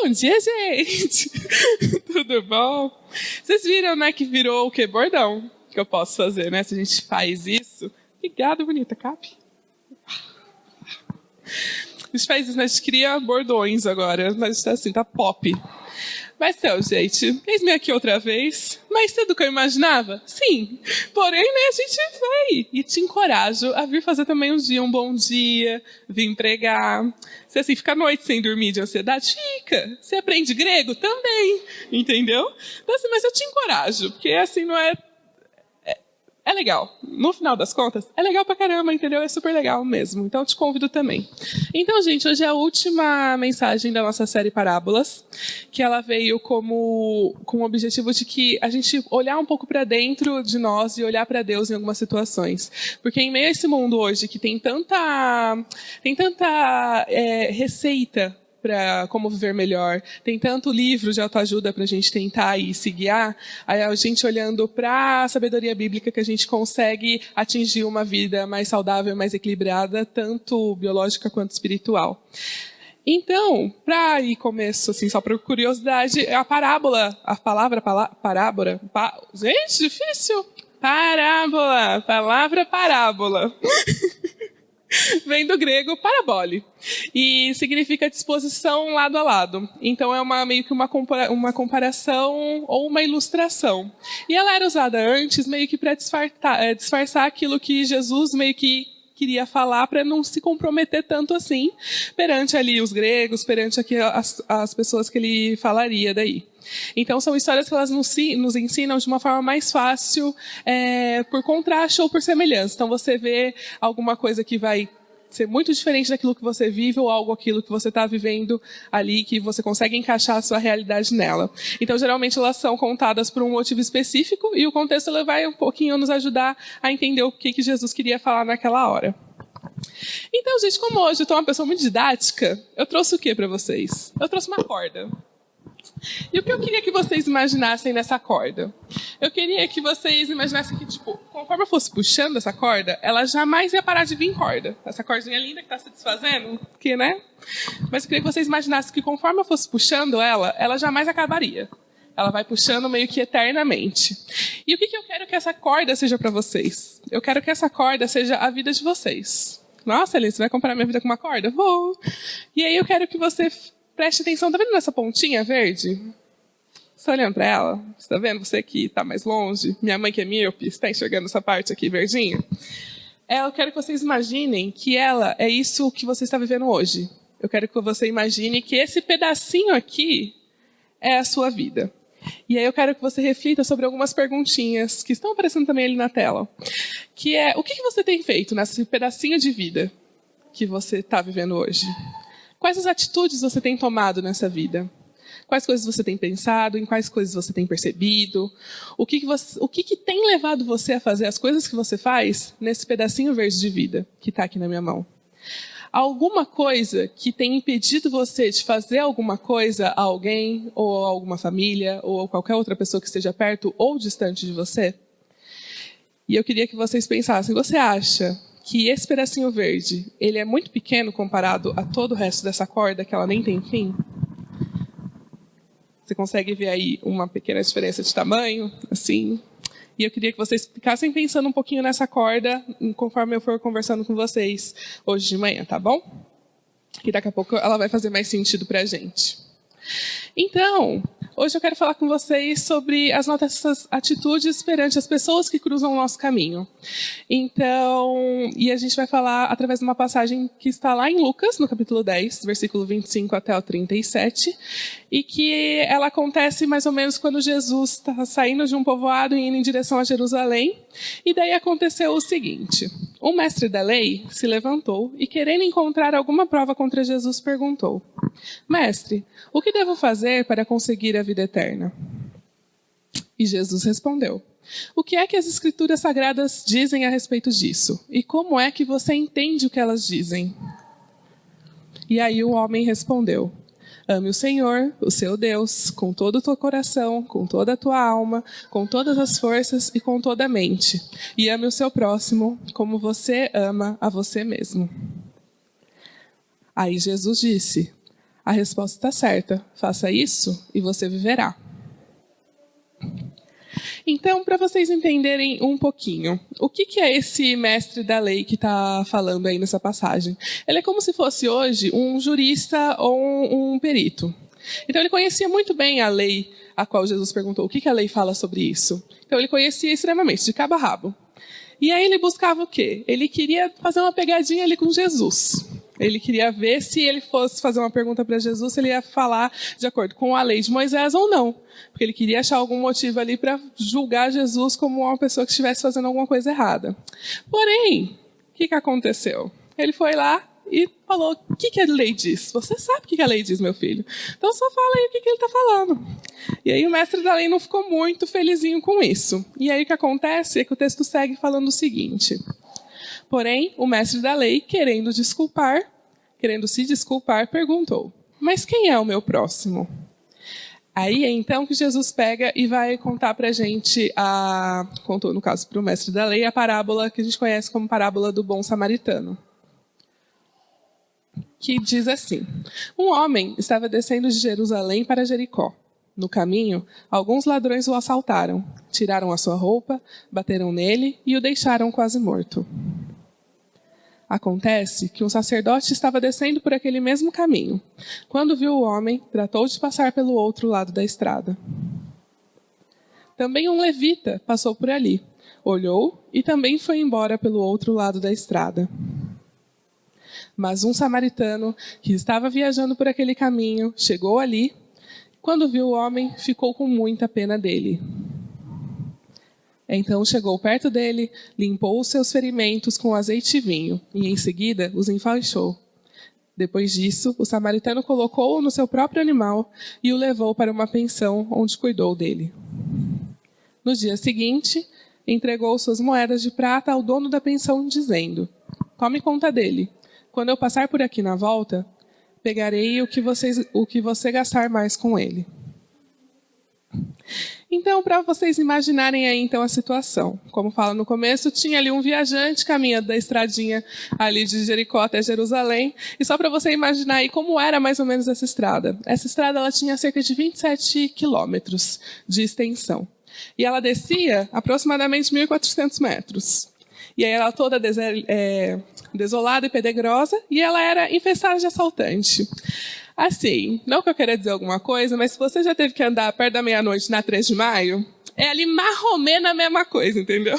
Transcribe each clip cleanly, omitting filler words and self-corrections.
Bom dia, gente! Tudo bom? Vocês viram, né, que virou o quê? Bordão que eu posso fazer, né? Se a gente faz isso. Obrigada, bonita, cabe. A gente faz isso, né? A gente cria bordões agora. Mas tá assim, tá pop. Mas então, gente, eis-me aqui outra vez. Mais cedo do que eu imaginava? Sim. Porém, né, a gente vai. E te encorajo a vir fazer também um bom dia, vir pregar. Se assim, fica a noite sem dormir de ansiedade, fica. Você aprende grego? Também. Entendeu? Então, assim, mas eu te encorajo, porque assim, não é... É legal. No final das contas, é legal pra caramba, entendeu? É super legal mesmo. Então, eu te convido também. Então, gente, hoje é a última mensagem da nossa série Parábolas, que ela veio com o objetivo de que a gente olhar um pouco para dentro de nós e olhar para Deus em algumas situações. Porque em meio a esse mundo hoje que tem tanta receita para como viver melhor, tem tanto livro de autoajuda para a gente tentar e se guiar, aí a gente olhando para a sabedoria bíblica que a gente consegue atingir uma vida mais saudável, mais equilibrada, tanto biológica quanto espiritual. Então, para ir começo, assim, só por curiosidade, a parábola, a palavra parábola, gente, difícil, parábola, palavra parábola. Vem do grego parabole. E significa disposição lado a lado. Então é meio que uma comparação ou uma ilustração. E ela era usada antes meio que para disfarçar aquilo que Jesus meio que queria falar para não se comprometer tanto assim perante ali os gregos, perante aqui as pessoas que ele falaria daí. Então, são histórias que elas nos ensinam de uma forma mais fácil, por contraste ou por semelhança. Então, você vê alguma coisa que vai ser muito diferente daquilo que você vive ou aquilo que você está vivendo ali, que você consegue encaixar a sua realidade nela. Então, geralmente, elas são contadas por um motivo específico e o contexto ele vai um pouquinho nos ajudar a entender o que Jesus queria falar naquela hora. Então, gente, como hoje eu estou uma pessoa muito didática, eu trouxe o que para vocês? Eu trouxe uma corda. E o que eu queria que vocês imaginassem nessa corda? Eu queria que vocês imaginassem que, tipo, conforme eu fosse puxando essa corda, ela jamais ia parar de vir corda. Essa cordinha linda que está se desfazendo, que, né? Mas eu queria que vocês imaginassem que conforme eu fosse puxando ela jamais acabaria. Ela vai puxando meio que eternamente. E o que eu quero que essa corda seja para vocês? Eu quero que essa corda seja a vida de vocês. Nossa, Alice, você vai comparar minha vida com uma corda? Vou! E aí eu quero que você... Preste atenção, tá vendo nessa pontinha verde? Você está olhando para ela? Você está vendo? Você que está mais longe, minha mãe que é míope, está enxergando essa parte aqui verdinha? Eu quero que vocês imaginem que ela é isso que você está vivendo hoje. Eu quero que você imagine que esse pedacinho aqui é a sua vida. E aí eu quero que você reflita sobre algumas perguntinhas que estão aparecendo também ali na tela. Que é, o que você tem feito nesse pedacinho de vida que você está vivendo hoje? Quais as atitudes você tem tomado nessa vida? Quais coisas você tem pensado? Em quais coisas você tem percebido? O que tem levado você a fazer as coisas que você faz nesse pedacinho verde de vida que está aqui na minha mão? Alguma coisa que tem impedido você de fazer alguma coisa a alguém, ou a alguma família, ou a qualquer outra pessoa que esteja perto ou distante de você? E eu queria que vocês pensassem, você acha que esse pedacinho verde, ele é muito pequeno comparado a todo o resto dessa corda, que ela nem tem fim? Você consegue ver aí uma pequena diferença de tamanho, assim? E eu queria que vocês ficassem pensando um pouquinho nessa corda, conforme eu for conversando com vocês hoje de manhã, tá bom? Que daqui a pouco ela vai fazer mais sentido pra gente. Então, hoje eu quero falar com vocês sobre as nossas atitudes perante as pessoas que cruzam o nosso caminho. Então, e a gente vai falar através de uma passagem que está lá em Lucas, no capítulo 10, versículo 25 até o 37, e que ela acontece mais ou menos quando Jesus está saindo de um povoado e indo em direção a Jerusalém. E daí aconteceu o seguinte: um mestre da lei se levantou e, querendo encontrar alguma prova contra Jesus, perguntou: Mestre, o que devo fazer para conseguir a vida eterna? E Jesus respondeu: O que é que as Escrituras Sagradas dizem a respeito disso? E como é que você entende o que elas dizem? E aí o homem respondeu: Ame o Senhor, o seu Deus, com todo o teu coração, com toda a tua alma, com todas as forças e com toda a mente. E ame o seu próximo como você ama a você mesmo. Aí Jesus disse: A resposta está certa. Faça isso e você viverá. Então, para vocês entenderem um pouquinho, o que é esse mestre da lei que está falando aí nessa passagem? Ele é como se fosse hoje um jurista ou um perito. Então, ele conhecia muito bem a lei a qual Jesus perguntou o que a lei fala sobre isso. Então, ele conhecia extremamente, de cabo a rabo. E aí ele buscava o quê? Ele queria fazer uma pegadinha ali com Jesus. Ele queria ver se ele fosse fazer uma pergunta para Jesus, se ele ia falar de acordo com a lei de Moisés ou não. Porque ele queria achar algum motivo ali para julgar Jesus como uma pessoa que estivesse fazendo alguma coisa errada. Porém, o que aconteceu? Ele foi lá e falou, o que a lei diz? Você sabe o que a lei diz, meu filho. Então só fala aí o que ele está falando. E aí o mestre da lei não ficou muito felizinho com isso. E aí o que acontece é que o texto segue falando o seguinte. Porém, o mestre da lei, querendo se desculpar, perguntou, mas quem é o meu próximo? Aí é então que Jesus pega e vai contar para a gente, contou no caso para o mestre da lei, a parábola que a gente conhece como parábola do bom samaritano. Que diz assim, um homem estava descendo de Jerusalém para Jericó. No caminho, alguns ladrões o assaltaram, tiraram a sua roupa, bateram nele e o deixaram quase morto. Acontece que um sacerdote estava descendo por aquele mesmo caminho. Quando viu o homem, tratou de passar pelo outro lado da estrada. Também um levita passou por ali, olhou e também foi embora pelo outro lado da estrada. Mas um samaritano, que estava viajando por aquele caminho, chegou ali. Quando viu o homem, ficou com muita pena dele. Então chegou perto dele, limpou os seus ferimentos com azeite e vinho, e em seguida os enfaixou. Depois disso, o samaritano colocou-o no seu próprio animal e o levou para uma pensão onde cuidou dele. No dia seguinte, entregou suas moedas de prata ao dono da pensão, dizendo, tome conta dele. Quando eu passar por aqui na volta, pegarei o que você gastar mais com ele. Então, para vocês imaginarem aí então a situação, como fala no começo, tinha ali um viajante caminhando da estradinha ali de Jericó até Jerusalém, e só para você imaginar aí como era mais ou menos essa estrada. Essa estrada ela tinha cerca de 27 quilômetros de extensão, e ela descia aproximadamente 1.400 metros. E aí ela toda desolada e pedregosa, e ela era infestada de assaltante. Assim, não que eu queira dizer alguma coisa, mas se você já teve que andar perto da meia-noite na 3 de maio, é ali marromeno a mesma coisa, entendeu?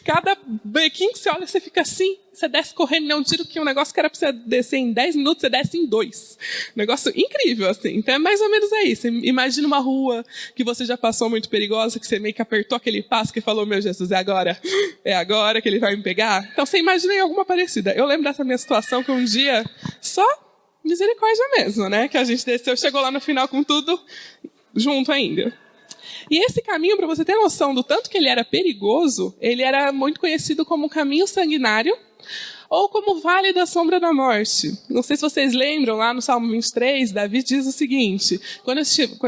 Cada bequinho que você olha, você fica assim, você desce correndo, não tiro que um negócio que era para você descer em 10 minutos, você desce em 2. Negócio incrível, assim. Então é mais ou menos isso. Imagina uma rua que você já passou muito perigosa, que você meio que apertou aquele passo que falou, meu Jesus, é agora que ele vai me pegar. Então você imagina em alguma parecida. Eu lembro dessa minha situação que um dia, só misericórdia mesmo, né? Que a gente desceu, chegou lá no final com tudo junto ainda. E esse caminho, para você ter noção do tanto que ele era perigoso, ele era muito conhecido como caminho sanguinário ou como vale da sombra da morte. Não sei se vocês lembram, lá no Salmo 23, Davi diz o seguinte, quando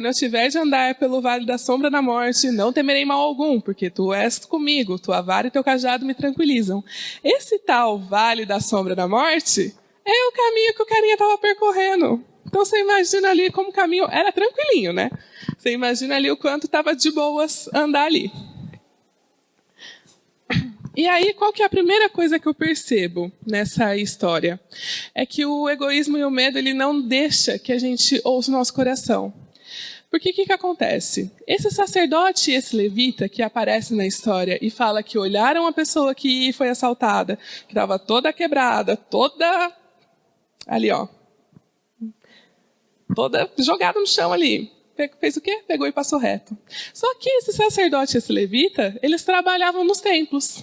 eu tiver de andar pelo vale da sombra da morte, não temerei mal algum, porque tu és comigo, tua vara e teu cajado me tranquilizam. Esse tal vale da sombra da morte é o caminho que o carinha estava percorrendo. Então você imagina ali como o caminho era tranquilinho, né? Você imagina ali o quanto estava de boas andar ali. E aí, qual que é a primeira coisa que eu percebo nessa história? É que o egoísmo e o medo, ele não deixa que a gente ouça o nosso coração. Porque o que acontece? Esse sacerdote e esse levita que aparece na história e fala que olharam a pessoa que foi assaltada, que estava toda quebrada, toda ali, ó, toda jogada no chão ali. Fez o quê? Pegou e passou reto. Só que esse sacerdote e esse levita, eles trabalhavam nos templos.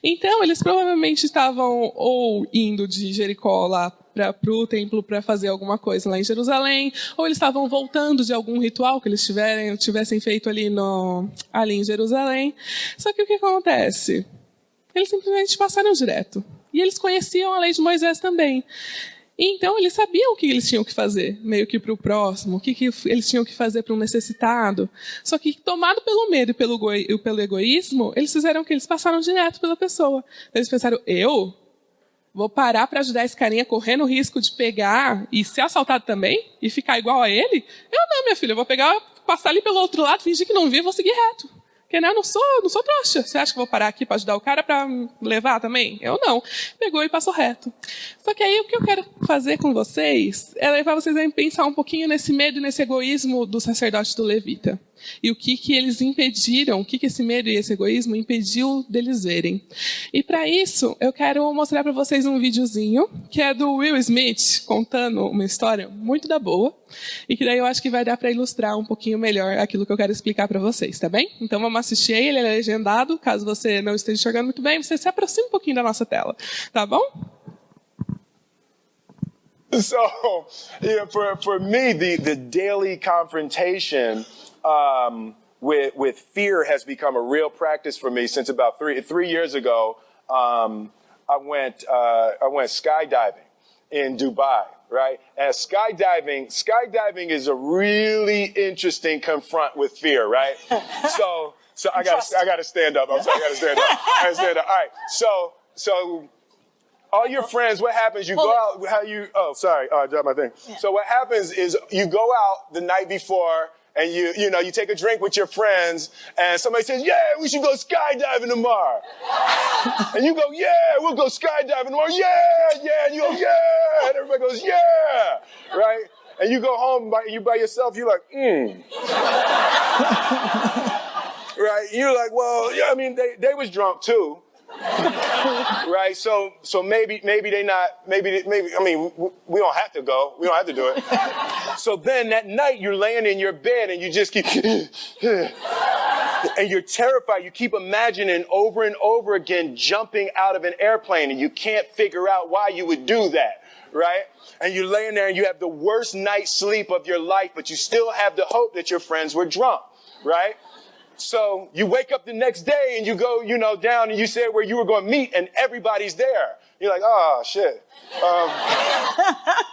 Então, eles provavelmente estavam ou indo de Jericó lá para o templo para fazer alguma coisa lá em Jerusalém, ou eles estavam voltando de algum ritual que eles tivessem feito ali em Jerusalém. Só que o que acontece? Eles simplesmente passaram direto. E eles conheciam a lei de Moisés também. Então, eles sabiam o que eles tinham que fazer, meio que para o próximo, o que eles tinham que fazer para um necessitado. Só que, tomado pelo medo e pelo egoísmo, eles fizeram o que? Eles passaram direto pela pessoa. Eles pensaram, eu Vou parar para ajudar esse carinha correndo o risco de pegar e ser assaltado também? E ficar igual a ele? Eu não, minha filha. Eu vou pegar, passar ali pelo outro lado, fingir que não vi e vou seguir reto. Porque né, eu não sou trouxa. Você acha que eu vou parar aqui para ajudar o cara para levar também? Eu não. Pegou e passou reto. Só que aí o que eu quero fazer com vocês é levar vocês a pensar um pouquinho nesse medo e nesse egoísmo do sacerdote do levita. E o que eles impediram, o que esse medo e esse egoísmo impediu deles verem. E para isso, eu quero mostrar para vocês um videozinho, que é do Will Smith, contando uma história muito da boa, e que daí eu acho que vai dar para ilustrar um pouquinho melhor aquilo que eu quero explicar para vocês, tá bem? Então vamos assistir aí, ele é legendado, caso você não esteja enxergando muito bem, você se aproxima um pouquinho da nossa tela, tá bom? So, yeah, for me, the daily confrontation with fear has become a real practice for me since about three years ago. I went skydiving in Dubai, right? And skydiving is a really interesting confront with fear, right? So I gotta stand up. I'm sorry, I gotta stand up. All right. So all your friends, what happens? You go out. I dropped my thing. Yeah. So what happens is you go out the night before. And you take a drink with your friends, and somebody says, "Yeah, we should go skydiving tomorrow." And you go, "Yeah, we'll go skydiving tomorrow." Yeah. And you go, "Yeah." And everybody goes, "Yeah." Right? And you go home by yourself. You're like, Right? You're like, well, yeah. I mean, they was drunk too. Right, so maybe they not, maybe, I mean, we don't have to go. We don't have to do it. So then that night you're laying in your bed and you just keep, and you're terrified. You keep imagining over and over again jumping out of an airplane and you can't figure out why you would do that, right? And you're laying there and you have the worst night's sleep of your life, but you still have the hope that your friends were drunk, right? So you wake up the next day and you go, down and you said where you were going to meet and everybody's there. You're like, oh, shit. All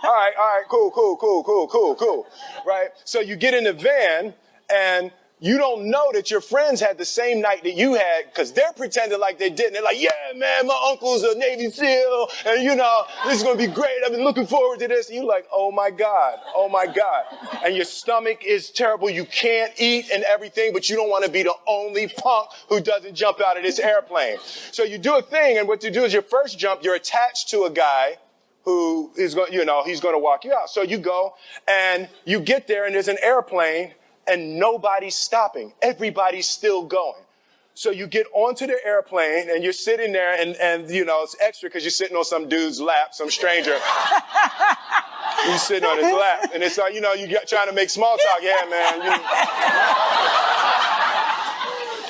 right, cool. Right? So you get in the van and you don't know that your friends had the same night that you had because they're pretending like they didn't. They're like, yeah, man, my uncle's a Navy SEAL and, this is going to be great. I've been looking forward to this. And you're like, oh, my God. And your stomach is terrible. You can't eat and everything, but you don't want to be the only punk who doesn't jump out of this airplane. So you do a thing, and what you do is your first jump, you're attached to a guy who is going, he's going to walk you out. So you go, and you get there, and there's an airplane, and nobody's stopping. Everybody's still going. So you get onto the airplane and you're sitting there and it's extra because you're sitting on some dude's lap, some stranger. You're sitting on his lap and it's like, you're trying to make small talk. Yeah, man.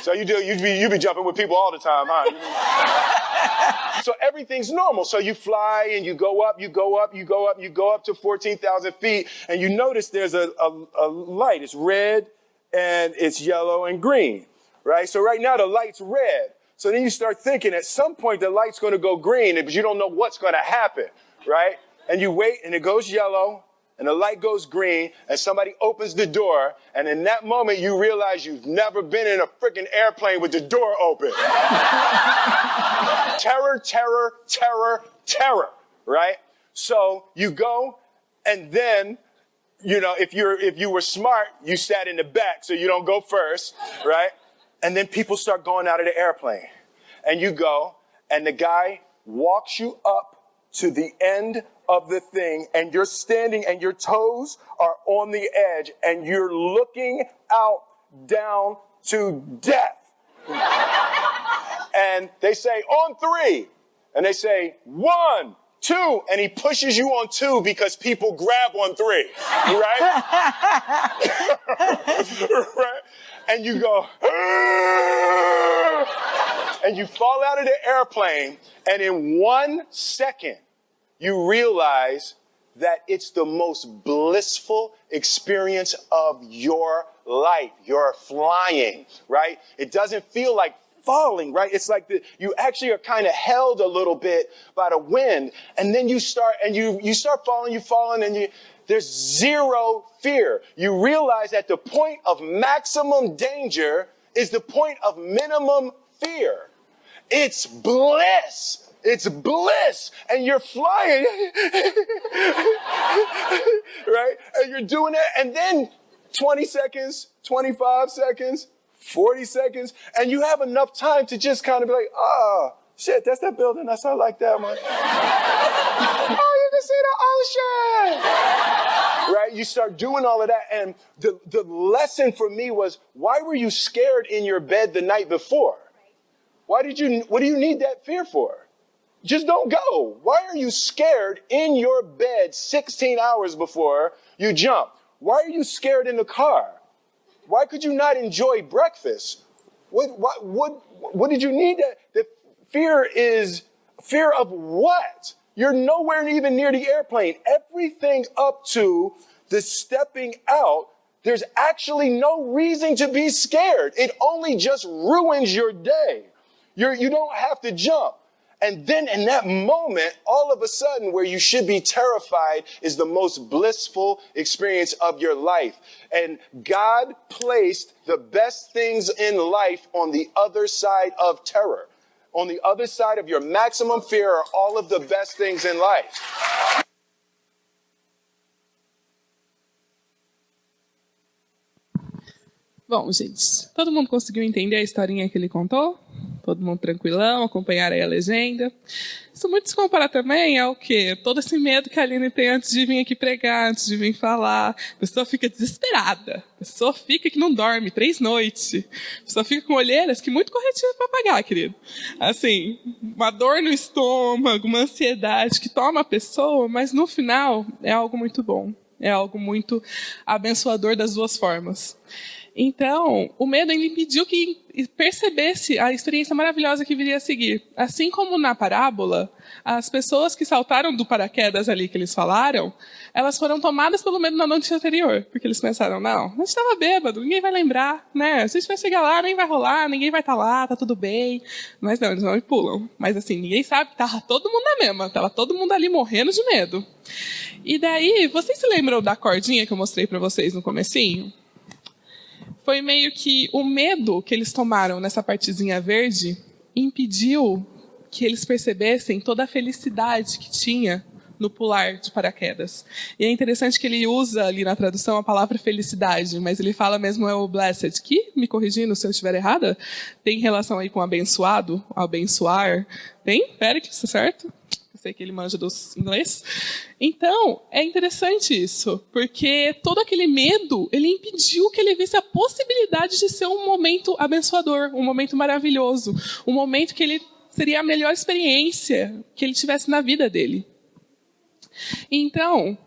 So you be jumping with people all the time, huh? So everything's normal. So you fly and you go up to 14,000 feet and you notice there's a light. It's red and it's yellow and green, right? So right now the light's red. So then you start thinking at some point the light's going to go green, but you don't know what's going to happen, right? And you wait and it goes yellow and the light goes green and somebody opens the door. And in that moment you realize you've never been in a freaking airplane with the door open. Terror, right? So you go and then, if you were smart, you sat in the back so you don't go first, right? And then people start going out of the airplane and you go and the guy walks you up to the end of the thing and you're standing and your toes are on the edge and you're looking out down to death. And they say, on 3. And they say, 1, 2. And he pushes you on 2 because people grab on 3. Right? Right? And you go, and you fall out of the airplane. And in 1 second, you realize that it's the most blissful experience of your life. You're flying, right? It doesn't feel like falling, right? It's like you actually are kind of held a little bit by the wind. And then you start falling, and there's zero fear. You realize that the point of maximum danger is the point of minimum fear. It's bliss. It's bliss, and you're flying, right? And you're doing it, and then 20 seconds, 25 seconds, 40 seconds, and you have enough time to just kind of be like, oh, shit, that's that building. That's not like that one. Oh, you can see the ocean. Right? You start doing all of that. And the lesson for me was, why were you scared in your bed the night before? What do you need that fear for? Just don't go. Why are you scared in your bed 16 hours before you jump? Why are you scared in the car? Why could you not enjoy breakfast? What did you need that? The fear is fear of what? You're nowhere even near the airplane. Everything up to the stepping out, there's actually no reason to be scared. It only just ruins your day. You don't have to jump. And then in that moment, all of a sudden, where you should be terrified is the most blissful experience of your life. And God placed the best things in life on the other side of terror. On the other side of your maximum fear are all of the best things in life. Bom, gente, todo mundo conseguiu entender a historinha que ele contou? Todo mundo tranquilão, acompanhar aí a legenda. Isso muito se compara também ao quê? Todo esse medo que a Aline tem antes de vir aqui pregar, antes de vir falar. A pessoa fica desesperada. A pessoa fica que não dorme 3 noites. A pessoa fica com olheiras que muito corretivo para pagar, querido. Assim, uma dor no estômago, uma ansiedade que toma a pessoa, mas no final é algo muito bom. É algo muito abençoador das duas formas. Então, o medo ele impediu que percebesse a experiência maravilhosa que viria a seguir. Assim como na parábola, as pessoas que saltaram do paraquedas ali que eles falaram, elas foram tomadas pelo medo na noite anterior. Porque eles pensaram, não, a gente estava bêbado, ninguém vai lembrar, né? A gente vai chegar lá, nem vai rolar, ninguém vai estar lá, tá tudo bem. Mas não, eles não pulam. Mas assim, ninguém sabe, tava todo mundo na mesma, tava todo mundo ali morrendo de medo. E daí, vocês se lembram da cordinha que eu mostrei para vocês no comecinho? Foi meio que o medo que eles tomaram nessa partezinha verde impediu que eles percebessem toda a felicidade que tinha no pular de paraquedas. E é interessante que ele usa ali na tradução a palavra felicidade, mas ele fala mesmo é o blessed, que, me corrigindo se eu estiver errada, tem relação aí com abençoado, abençoar. Tem? Péricles, certo? Sei que ele manja dos inglês. Então, é interessante isso, porque todo aquele medo, ele impediu que ele visse a possibilidade de ser um momento abençoador, um momento maravilhoso, um momento que ele seria a melhor experiência que ele tivesse na vida dele. Então,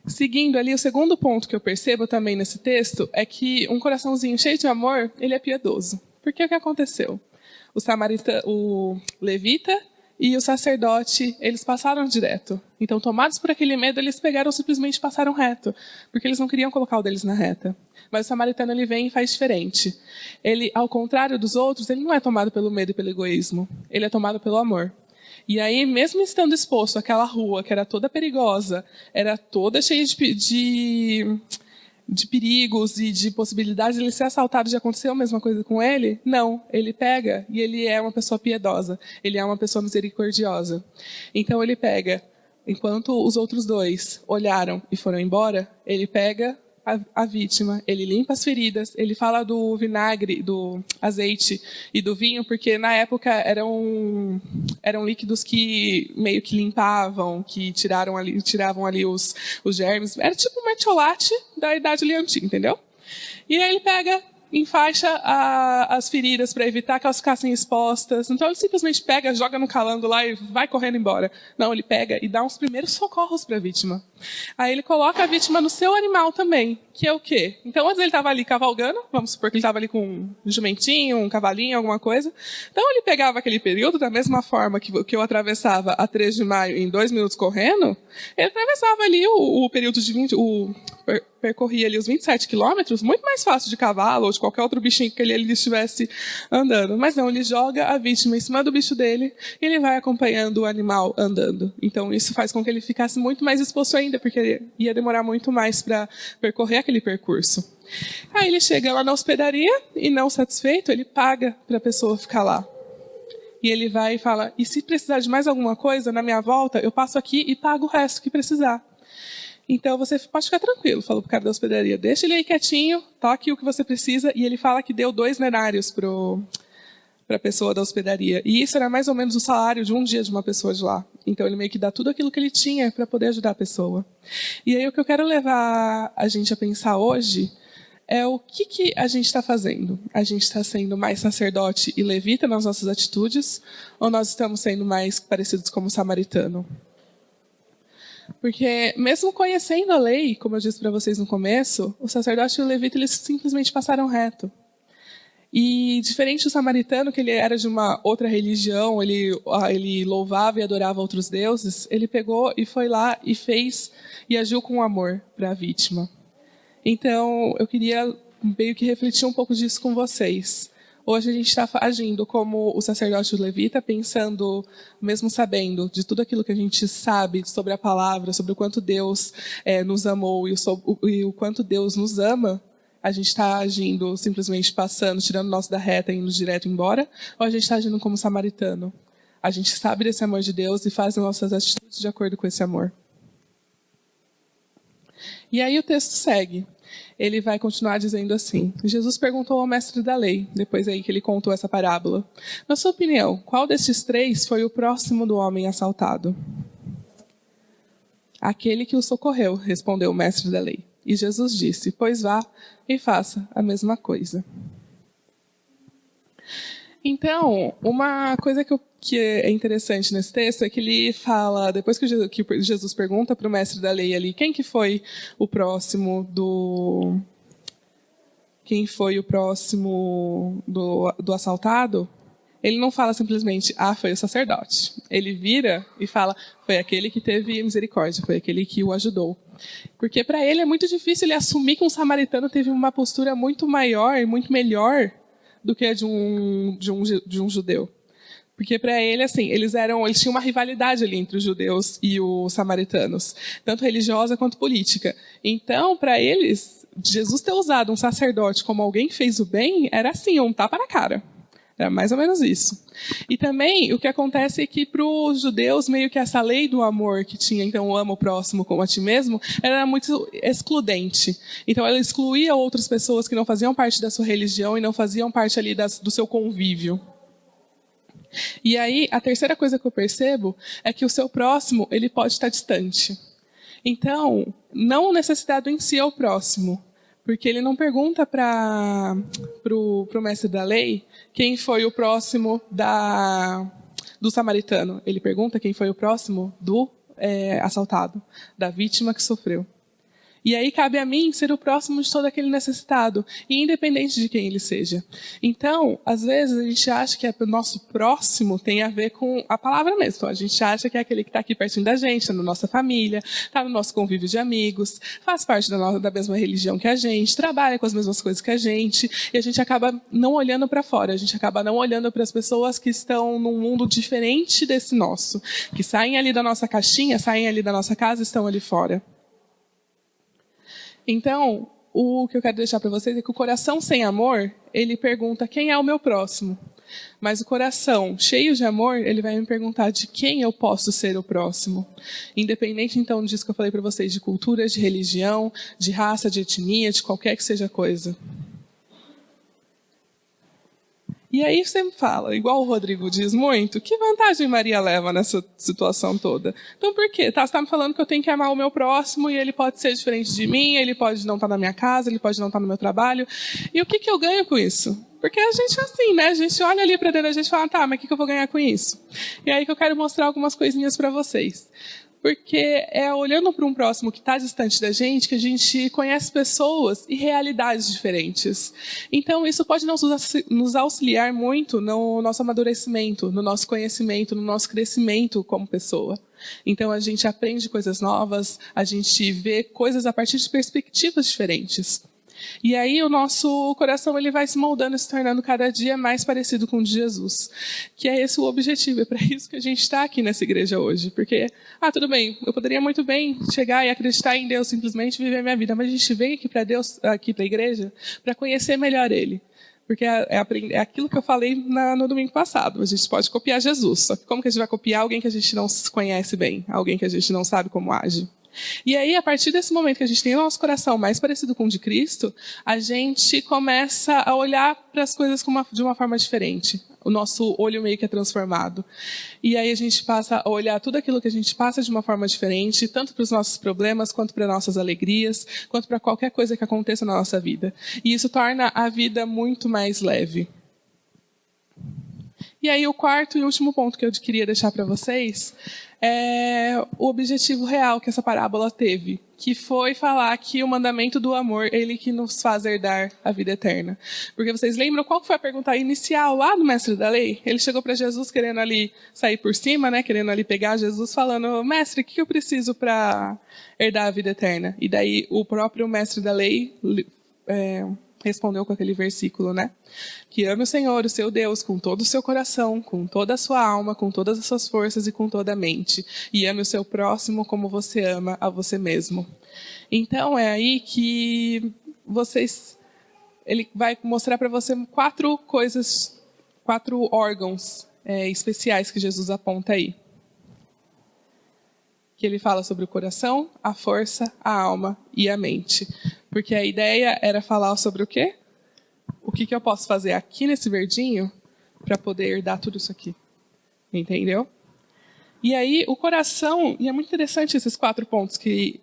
seguindo ali, o segundo ponto que eu percebo também nesse texto é que um coraçãozinho cheio de amor, ele é piedoso. Porque o que aconteceu? O levita e o sacerdote, eles passaram direto. Então, tomados por aquele medo, eles pegaram simplesmente passaram reto, porque eles não queriam colocar o deles na reta. Mas o samaritano, ele vem e faz diferente. Ele, ao contrário dos outros, ele não é tomado pelo medo e pelo egoísmo. Ele é tomado pelo amor. E aí, mesmo estando exposto àquela rua, que era toda perigosa, era toda cheia de perigos e de possibilidades de ele ser assaltado, de acontecer a mesma coisa com ele? Não, ele pega e ele é uma pessoa piedosa, ele é uma pessoa misericordiosa. Então ele pega, enquanto os outros dois olharam e foram embora, ele pega a vítima, ele limpa as feridas, ele fala do vinagre, do azeite e do vinho, porque na época eram líquidos que meio que limpavam, que tiravam ali os germes. Era tipo um mertiolate da idade antiga, entendeu? E aí ele pega, enfaixa as feridas para evitar que elas ficassem expostas. Então ele simplesmente pega, joga no calango lá e vai correndo embora. Não, ele pega e dá uns primeiros socorros para a vítima. Aí ele coloca a vítima no seu animal também, que é o quê? Então antes ele estava ali cavalgando, vamos supor que ele estava ali com um jumentinho, um cavalinho, alguma coisa. Então ele pegava aquele período da mesma forma que eu atravessava a 3 de maio em 2 minutos correndo, ele atravessava ali o período de 20... percorria ali os 27 quilômetros, muito mais fácil de cavalo ou de qualquer outro bichinho que ele estivesse andando. Mas não, ele joga a vítima em cima do bicho dele e ele vai acompanhando o animal andando. Então isso faz com que ele ficasse muito mais exposto ainda, porque ia demorar muito mais para percorrer aquele percurso. Aí ele chega lá na hospedaria e, não satisfeito, ele paga para a pessoa ficar lá. E ele vai e fala, e se precisar de mais alguma coisa, na minha volta, eu passo aqui e pago o resto que precisar. Então você pode ficar tranquilo, falou pro cara da hospedaria. Deixa ele aí quietinho, toque o que você precisa. E ele fala que deu 2 denários para a pessoa da hospedaria. E isso era mais ou menos o salário de um dia de uma pessoa de lá. Então ele meio que dá tudo aquilo que ele tinha para poder ajudar a pessoa. E aí o que eu quero levar a gente a pensar hoje é o que a gente está fazendo. A gente está sendo mais sacerdote e levita nas nossas atitudes, ou nós estamos sendo mais parecidos como samaritano? Porque mesmo conhecendo a lei, como eu disse para vocês no começo, o sacerdote e o levita eles simplesmente passaram reto. E diferente do samaritano, que ele era de uma outra religião, ele louvava e adorava outros deuses, ele pegou e foi lá e fez e agiu com amor para a vítima. Então, eu queria meio que refletir um pouco disso com vocês. Hoje a gente está agindo como o sacerdote levita, pensando, mesmo sabendo de tudo aquilo que a gente sabe sobre a palavra, sobre o quanto Deus nos amou e o quanto Deus nos ama, a gente está agindo simplesmente passando, tirando o nosso da reta e indo direto embora, ou a gente está agindo como samaritano? A gente sabe desse amor de Deus e faz as nossas atitudes de acordo com esse amor. E aí o texto segue. Ele vai continuar dizendo assim: Jesus perguntou ao mestre da lei, depois aí que ele contou essa parábola: na sua opinião, qual desses 3 foi o próximo do homem assaltado? Aquele que o socorreu, respondeu o mestre da lei. E Jesus disse: pois vá e faça a mesma coisa. Então, uma coisa que é interessante nesse texto é que ele fala, depois que Jesus pergunta para o mestre da lei ali, quem foi o próximo do assaltado, ele não fala simplesmente, foi o sacerdote. Ele vira e fala, foi aquele que teve misericórdia, foi aquele que o ajudou. Porque para ele é muito difícil ele assumir que um samaritano teve uma postura muito maior e muito melhor do que a de um judeu. Porque para ele, assim, eles tinham uma rivalidade ali entre os judeus e os samaritanos, tanto religiosa quanto política. Então, para eles, Jesus ter usado um sacerdote como alguém que fez o bem, era assim, um tapa na cara. Era mais ou menos isso. E também, o que acontece é que para os judeus, meio que essa lei do amor que tinha, então, ama o próximo como a ti mesmo, era muito excludente. Então, ela excluía outras pessoas que não faziam parte da sua religião e não faziam parte ali do seu convívio. E aí, a terceira coisa que eu percebo é que o seu próximo, ele pode estar distante. Então, não a necessidade em si é o próximo, porque ele não pergunta para o mestre da lei quem foi o próximo do samaritano. Ele pergunta quem foi o próximo do assaltado, da vítima que sofreu. E aí cabe a mim ser o próximo de todo aquele necessitado, e independente de quem ele seja. Então, às vezes, a gente acha que o nosso próximo tem a ver com a palavra mesmo. Então, a gente acha que é aquele que está aqui pertinho da gente, está na nossa família, está no nosso convívio de amigos, faz parte da mesma religião que a gente, trabalha com as mesmas coisas que a gente, e a gente acaba não olhando para fora, a gente acaba não olhando para as pessoas que estão num mundo diferente desse nosso, que saem ali da nossa caixinha, saem ali da nossa casa e estão ali fora. Então, o que eu quero deixar para vocês é que o coração sem amor, ele pergunta quem é o meu próximo. Mas o coração cheio de amor, ele vai me perguntar de quem eu posso ser o próximo. Independente, então, disso que eu falei para vocês, de cultura, de religião, de raça, de etnia, de qualquer que seja a coisa. E aí você me fala, igual o Rodrigo diz muito, que vantagem Maria leva nessa situação toda? Então por quê? Você está me falando que eu tenho que amar o meu próximo e ele pode ser diferente de mim, ele pode não estar na minha casa, ele pode não estar no meu trabalho. E o que eu ganho com isso? Porque a gente é assim, né? A gente olha ali para dentro da gente e fala, tá, mas o que eu vou ganhar com isso? E aí que eu quero mostrar algumas coisinhas para vocês. Porque é olhando para um próximo que está distante da gente que a gente conhece pessoas e realidades diferentes. Então, isso pode nos auxiliar muito no nosso amadurecimento, no nosso conhecimento, no nosso crescimento como pessoa. Então, a gente aprende coisas novas, a gente vê coisas a partir de perspectivas diferentes. E aí o nosso coração ele vai se moldando e se tornando cada dia mais parecido com o de Jesus. Que é esse o objetivo, é para isso que a gente está aqui nessa igreja hoje. Porque, tudo bem, eu poderia muito bem chegar e acreditar em Deus, simplesmente viver minha vida, mas a gente vem aqui para Deus, aqui para a igreja, para conhecer melhor Ele. Porque é aquilo que eu falei no domingo passado. A gente pode copiar Jesus. Só que como que a gente vai copiar alguém que a gente não conhece bem? Alguém que a gente não sabe como age? E aí, a partir desse momento que a gente tem o nosso coração mais parecido com o de Cristo, a gente começa a olhar para as coisas de uma forma diferente. O nosso olho meio que é transformado. E aí a gente passa a olhar tudo aquilo que a gente passa de uma forma diferente, tanto para os nossos problemas, quanto para nossas alegrias, quanto para qualquer coisa que aconteça na nossa vida. E isso torna a vida muito mais leve. E aí o quarto e último ponto que eu queria deixar para vocês é o objetivo real que essa parábola teve, que foi falar que o mandamento do amor, ele que nos faz herdar a vida eterna. Porque vocês lembram qual foi a pergunta inicial lá do mestre da lei? Ele chegou para Jesus querendo ali sair por cima, né, querendo ali pegar Jesus, falando: mestre, o que eu preciso para herdar a vida eterna? E daí o próprio mestre da lei respondeu com aquele versículo, né? Que ame o Senhor, o seu Deus, com todo o seu coração, com toda a sua alma, com todas as suas forças e com toda a mente. E ame o seu próximo como você ama a você mesmo. Então, é aí que ele vai mostrar para você 4 órgãos especiais que Jesus aponta aí. Que ele fala sobre o coração, a força, a alma e a mente. Porque a ideia era falar sobre o quê? O que eu posso fazer aqui nesse verdinho para poder herdar tudo isso aqui. Entendeu? E aí, o coração, e é muito interessante esses 4 pontos que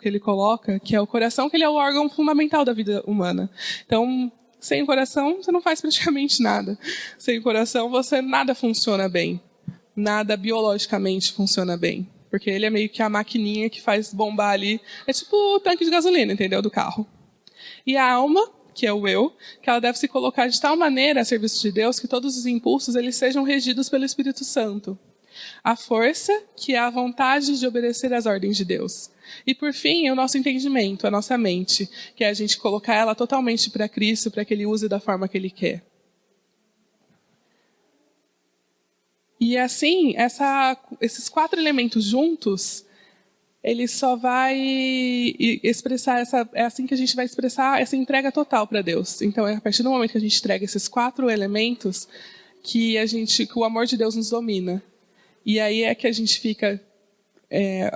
ele coloca, que é o coração, que ele é o órgão fundamental da vida humana. Então, sem o coração, você não faz praticamente nada. Sem o coração, nada funciona bem. Nada biologicamente funciona bem. Porque ele é meio que a maquininha que faz bombar ali. É tipo o tanque de gasolina, entendeu? Do carro. E a alma, que é o eu, que ela deve se colocar de tal maneira a serviço de Deus que todos os impulsos eles sejam regidos pelo Espírito Santo. A força, que é a vontade de obedecer às ordens de Deus. E, por fim, o nosso entendimento, a nossa mente, que é a gente colocar ela totalmente para Cristo, para que Ele use da forma que Ele quer. E assim, esses 4 elementos juntos, ele só vai expressar é assim que a gente vai expressar essa entrega total para Deus. Então, é a partir do momento que a gente entrega esses 4 elementos que o amor de Deus nos domina. E aí é que a gente fica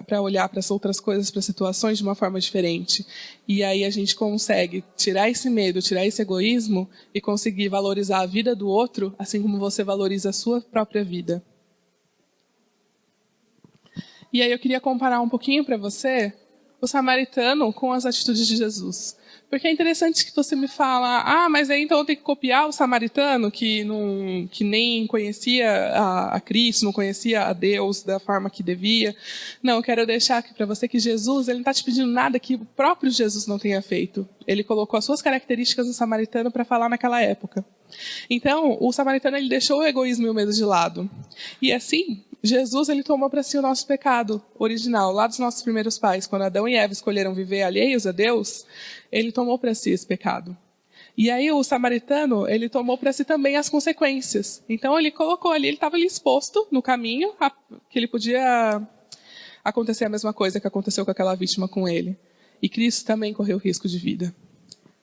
para olhar para as outras coisas, para situações de uma forma diferente. E aí a gente consegue tirar esse medo, tirar esse egoísmo e conseguir valorizar a vida do outro, assim como você valoriza a sua própria vida. E aí eu queria comparar um pouquinho para você o samaritano com as atitudes de Jesus. Porque é interessante que você me fala, mas aí então eu tenho que copiar o samaritano que nem conhecia a Cristo, não conhecia a Deus da forma que devia. Não, eu quero deixar aqui para você que Jesus, ele não está te pedindo nada que o próprio Jesus não tenha feito. Ele colocou as suas características do samaritano para falar naquela época. Então, o samaritano ele deixou o egoísmo e o medo de lado. E assim, Jesus ele tomou para si o nosso pecado original, lá dos nossos primeiros pais. Quando Adão e Eva escolheram viver alheios a Deus, ele tomou para si esse pecado. E aí o samaritano, ele tomou para si também as consequências. Então ele colocou ali, ele estava ali exposto no caminho, que ele podia acontecer a mesma coisa que aconteceu com aquela vítima com ele. E Cristo também correu risco de vida.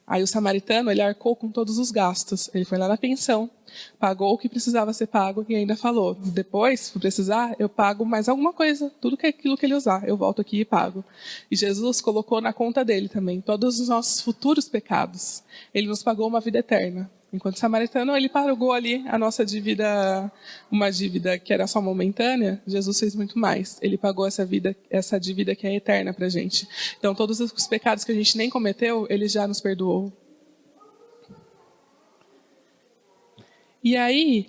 Aí o samaritano, ele arcou com todos os gastos. Ele foi lá na pensão, pagou o que precisava ser pago e ainda falou, depois, se precisar, eu pago mais alguma coisa, tudo que aquilo que ele usar, eu volto aqui e pago. E Jesus colocou na conta dele também todos os nossos futuros pecados. Ele nos pagou uma vida eterna. Enquanto o samaritano, ele pagou ali a nossa dívida, uma dívida que era só momentânea, Jesus fez muito mais. Ele pagou essa dívida que é eterna pra gente. Então, todos os pecados que a gente nem cometeu, ele já nos perdoou. E aí,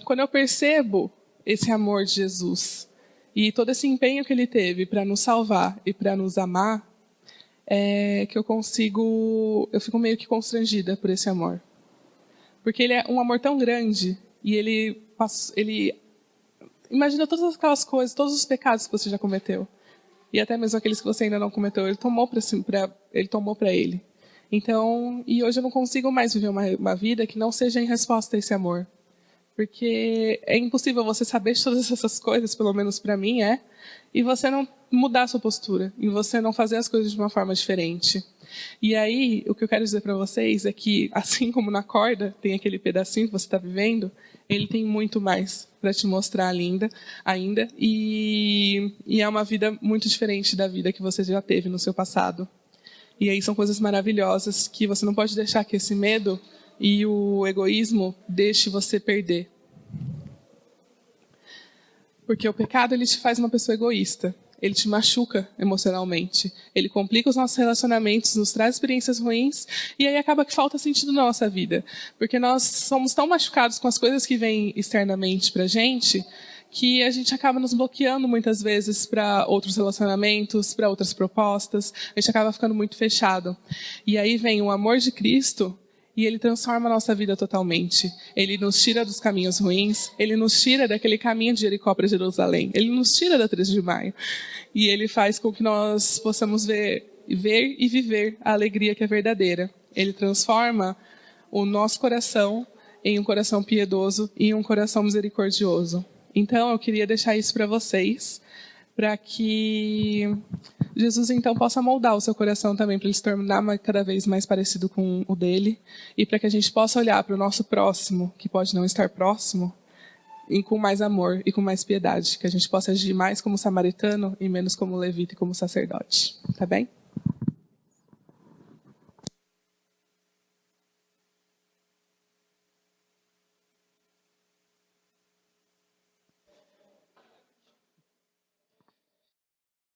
quando eu percebo esse amor de Jesus e todo esse empenho que ele teve para nos salvar e para nos amar, que eu fico meio que constrangida por esse amor. Porque ele é um amor tão grande e ele imagina todas aquelas coisas, todos os pecados que você já cometeu. E até mesmo aqueles que você ainda não cometeu, ele tomou para ele. Então, e hoje eu não consigo mais viver uma vida que não seja em resposta a esse amor. Porque é impossível você saber de todas essas coisas, pelo menos para mim e você não mudar a sua postura, e você não fazer as coisas de uma forma diferente. E aí, o que eu quero dizer para vocês é que, assim como na corda tem aquele pedacinho que você está vivendo, ele tem muito mais para te mostrar ainda. E é uma vida muito diferente da vida que você já teve no seu passado. E aí são coisas maravilhosas que você não pode deixar que esse medo e o egoísmo deixe você perder. Porque o pecado, ele te faz uma pessoa egoísta. Ele te machuca emocionalmente. Ele complica os nossos relacionamentos, nos traz experiências ruins, e aí acaba que falta sentido na nossa vida. Porque nós somos tão machucados com as coisas que vêm externamente pra gente, que a gente acaba nos bloqueando muitas vezes para outros relacionamentos, para outras propostas. A gente acaba ficando muito fechado. E aí vem o amor de Cristo, e ele transforma a nossa vida totalmente. Ele nos tira dos caminhos ruins, ele nos tira daquele caminho de Jericó para Jerusalém, ele nos tira da 13 de maio. E ele faz com que nós possamos ver e viver a alegria que é verdadeira. Ele transforma o nosso coração em um coração piedoso e em um coração misericordioso. Então, eu queria deixar isso para vocês, para que Jesus, então, possa moldar o seu coração também, para ele se tornar cada vez mais parecido com o dele, e para que a gente possa olhar para o nosso próximo, que pode não estar próximo, e com mais amor e com mais piedade, que a gente possa agir mais como samaritano e menos como levita e como sacerdote. Tá bem?